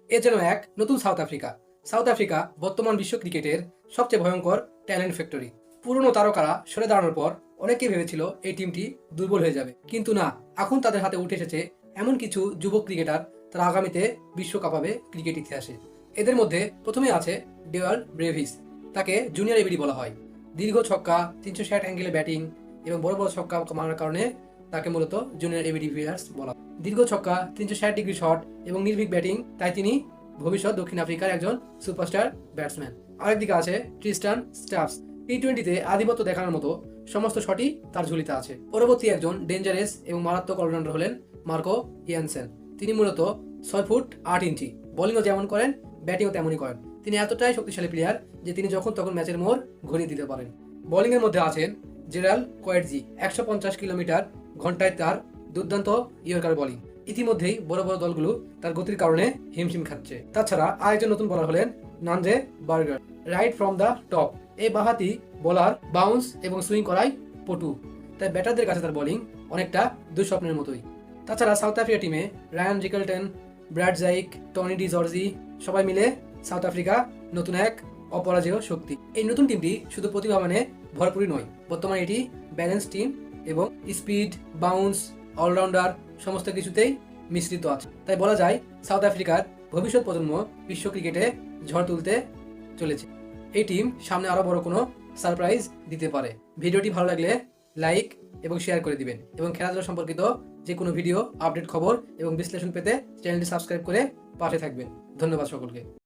এ যেন এক নতুন সাউথ আফ্রিকা। সাউথ আফ্রিকা বর্তমান বিশ্ব ক্রিকেটের সবচেয়ে ভয়ঙ্কর ট্যালেন্ট ফ্যাক্টরি। পুরনো তারকারা সরে দাঁড়ানোর পর অনেকেই ভেবেছিল এই টিমটি দুর্বল হয়ে যাবে, কিন্তু না, এখন তাদের হাতে উঠে এসেছে এমন কিছু যুবক ক্রিকেটার, তারা আগামীতে বিশ্ব কাঁপাবে ক্রিকেট ইতিহাসে। এদের মধ্যে প্রথমে আছে ডেওয়াল ব্রেভিস। তাকে জুনিয়র এবিডি বলা হয়। দীর্ঘ ছক্কা, 360 অ্যাঙ্গেলে ব্যাটিং এবং বড় বড় ছক্কা মারার কারণে তাকে মূলত জুনিয়র এবিডি প্লেয়ার্স বলা হয়। দীর্ঘ ছক্কা, 360 ডিগ্রি শট এবং নির্ভীক ব্যাটিং, তাই তিনি ভবিষ্যৎ দক্ষিণ আফ্রিকার একজন সুপারস্টার ব্যাটসম্যান। আরেকদিকে আছে ট্রিস্টান স্টাফস। টি-20তে আধিপত্য দেখানোর মতো সমস্ত শটই তার ঝুলিতে আছে। পরবর্তী একজন ডেঞ্জারাস এবং মারাত্মক অলরাউন্ডার হলেন মার্কো ইয়ানসেন। তিনি মূলত 6 ফুট 8 ইঞ্চি, বোলিংও যেমন করেন ব্যাটিংও তেমনই করেন। তিনি এতটাই শক্তিশালী প্লেয়ার যে তিনি যখন তখন ম্যাচের মোড় ঘুরিয়ে দিতে পারেন। বোলিং এর মধ্যে আছেন জেরাল কোয়েটজি। 150 কিলোমিটার ঘন্টায় তার দুর্দান্ত ইয়র্কার বোলিং। ইতিমধ্যেই বড় বড় দলগুলো তার গতির কারণে হিমশিম খাচ্ছে। তাছাড়া আরেকজন নতুন বোলার হলেন Nandre burger. Right from the top, এই বাঁহাতি বোলার বাউন্স এবং সুইং করায় পটু, তাই ব্যাটারদের কাছে তার বোলিং অনেকটা দুঃস্বপ্নের মতোই। তাছাড়া সাউথ আফ্রিকা টিমে রায়ান রিকেলটন, ব্র্যাড জাইক, টনি ডি জর্জি সবাই মিলে সাউথ আফ্রিকা নতুন এক অপরাজেয় শক্তি। এই নতুন টিমটি শুধু প্রতিভাবানে ভরপুরই নয়, বর্তমানে এটি ব্যালেন্স টিম এবং স্পিড, বাউন্স, অলরাউন্ডার সমস্ত কিছুতেই মিশ্রিত আছে। তাই বলা যায় সাউথ আফ্রিকার ভবিষ্যৎ প্রজন্ম বিশ্ব ক্রিকেটে ঝড় তুলতে চলেছে। এই টিম সামনে আরো বড় কোনো সারপ্রাইজ দিতে পারে। ভিডিওটি ভালো লাগলে লাইক এবং শেয়ার করে দিবেন এবং খেলাধুলা সম্পর্কিত যে কোনো ভিডিও, আপডেট, খবর এবং বিশ্লেষণ পেতে চ্যানেলটি সাবস্ক্রাইব করে পাশে থাকবেন। ধন্যবাদ সকলকে।